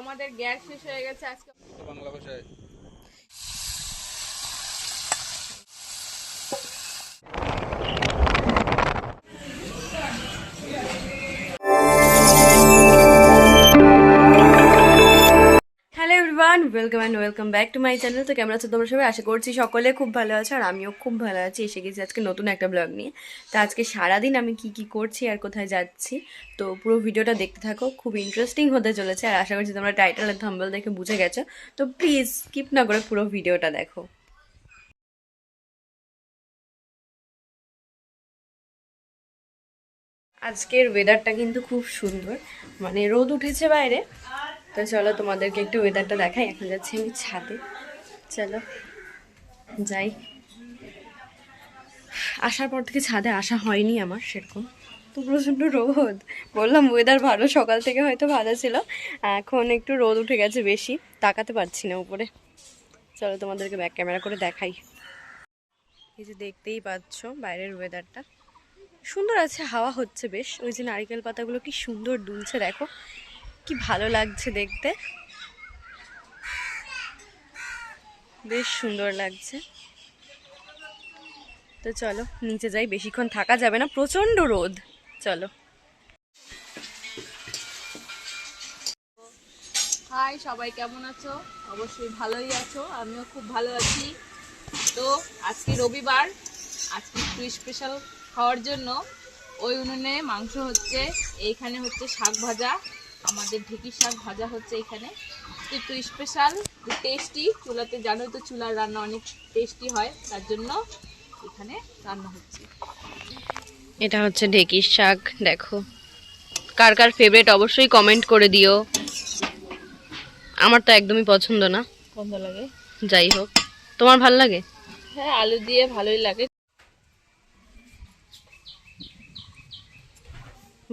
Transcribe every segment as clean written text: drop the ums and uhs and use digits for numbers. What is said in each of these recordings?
আমাদের গ্যাস শেষ হয়ে গেছে আজকে বাংলা ভাষায়। Welcome back to my channel. তো কেমন আছো তোমরা সবাই? আশা করছি সকলে খুব ভালো আছো, আর আমিও খুব ভালো আছি। এসে গেছি আজকে নতুন একটা ব্লগ নিয়ে। তো আজকে সারাদিন আমি কি করছি আর কোথায় যাচ্ছি, তো পুরো ভিডিওটা দেখতে থাকো, খুব ইন্টারেস্টিং হতে চলেছে। আর আশা করছি তোমরা টাইটেল আর থাম্বনেল দেখে বুঝে গেছো। তো প্লিজ স্কিপ না করে পুরো ভিডিওটা দেখো। আজকের ওয়েদারটা কিন্তু খুব সুন্দর, মানে রোদ উঠেছে বাইরে। তো চলো তোমাদেরকে একটু ওয়েদারটা দেখাই। এখন যাচ্ছি আমি ছাদে, চলো যাই। আসার পর থেকে ছাদে আসা হয়নি আমার সেরকম, তো প্রচণ্ড রোদ। বললাম ওয়েদার ভালো, সকাল থেকে হয়তো ভালো ছিল, এখন একটু রোদ উঠে গেছে বেশি, তাকাতে পারছি না উপরে। চলো তোমাদেরকে ব্যাক ক্যামেরা করে দেখাই। এই যে দেখতেই পাচ্ছ বাইরের ওয়েদারটা সুন্দর আছে, হাওয়া হচ্ছে বেশ। ওই যে নারকেল পাতাগুলো কি সুন্দর দুলছে, দেখো কি ভালো লাগছে দেখতে, বেশ সুন্দর লাগছে। তো চলো নিচে যাই, বেশিক্ষণ থাকা যাবে না, প্রচন্ড রোদ। চলো। হাই সবাই, কেমন আছো? অবশ্যই ভালোই আছো, আমিও খুব ভালো আছি। তো আজকে রবিবার, আজকে একটু স্পেশাল খাওয়ার জন্য ওই উনুনে মাংস হচ্ছে, এইখানে হচ্ছে শাক ভাজা, আমাদের ঢেঁকির শাক ভাজা হচ্ছে এইখানে। একটু স্পেশাল, টেস্টি, চুলাতে জানোই তো চুলার রান্না অনেক টেস্টি হয়, তার জন্য এখানে রান্না হচ্ছে। এটা হচ্ছে ঢেঁকির শাক, দেখো কার কার ফেভারিট অবশ্যই কমেন্ট করে দিও। আমার তো একদমই পছন্দ না। গন্ধ লাগে, যাই হোক, তোমার ভাল লাগে? হ্যাঁ, আলু দিয়ে ভালোই লাগে।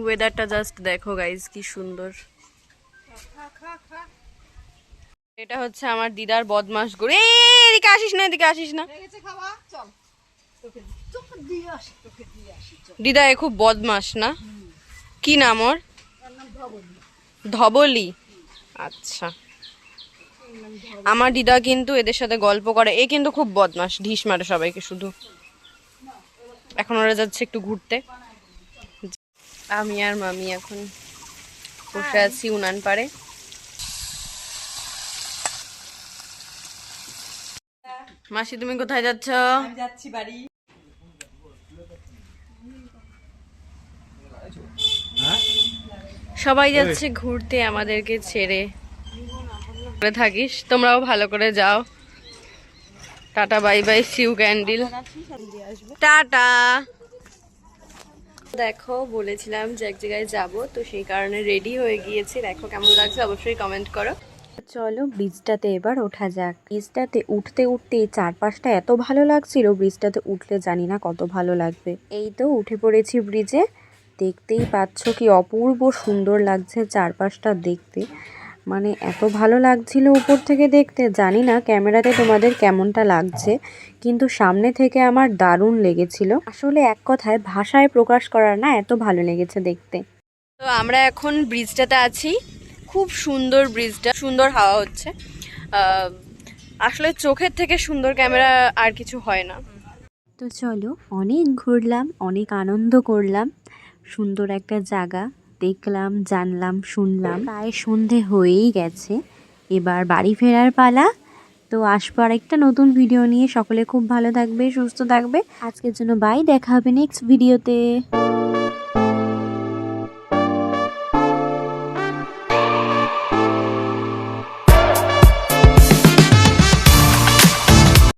ওয়েদারটা জাস্ট দেখো গাইজ, কি সুন্দর। এটা হচ্ছে আমার দিদার বদমাস গরু। এদিকে আসিস না, এদিকে আসিস না। দিদা এ খুব বদমাস না? কি নাম ওর? ধবলি। আচ্ছা, আমার দিদা কিন্তু এদের সাথে গল্প করে, এ কিন্তু খুব বদমাস, ঢিস মারে সবাইকে শুধু। এখন ওরা যাচ্ছে একটু ঘুরতে, আমি আর মামি এখন বসে আছি উনান পাড়ে। মাসি তুমি কোথায় যাচ্ছ? আমি যাচ্ছি বাড়ি। সবাই যাচ্ছে ঘুরতে আমাদেরকে ছেড়ে। থাকিস, তোমরাও ভালো করে যাও। Tata bye bye, see you candle, tata. দেখো বলেছিলাম যে এক জায়গায় যাব, তো সেই কারণে রেডি হয়ে গিয়েছি। দেখো কেমন লাগছে অবশ্যই কমেন্ট করো। চলো ব্রিজটাতে এবার ওঠা যাক। ব্রিজটাতে উঠতে উঠতে চারপাশটা এত ভালো লাগছিল, ব্রিজটাতে উঠলে জানি না কত ভালো লাগবে। এই তো উঠে পড়েছি ব্রিজে, দেখতেই পাচ্ছ কি অপূর্ব সুন্দর লাগছে চারপাশটা দেখতে, মানে এত ভালো লাগছিল উপর থেকে দেখতে। জানি না ক্যামেরাতে তোমাদের কেমনটা লাগছে, কিন্তু সামনে থেকে আমার দারুণ লেগেছিল। আসলে এক কথায় ভাষায় প্রকাশ করার না, এত ভালো লেগেছে দেখতে। তো আমরা এখন ব্রিজটাতে আছি, খুব সুন্দর ব্রিজটা, সুন্দর হাওয়া হচ্ছে। আসলে চোখের থেকে সুন্দর ক্যামেরা আর কিছু হয় না। তো চলো, অনেক ঘুরলাম, অনেক আনন্দ করলাম, সুন্দর একটা জায়গা দেখলাম, জানলাম, শুনলাম। প্রায় সন্ধে হয়েই গেছে, এবার বাড়ি ফেরার পালা। তো আসবো আরেকটা নতুন ভিডিও নিয়ে। সকলে খুব ভালো থাকবে, সুস্থ থাকবে। আজকের জন্য বাই, দেখা হবে নেক্সট ভিডিওতে।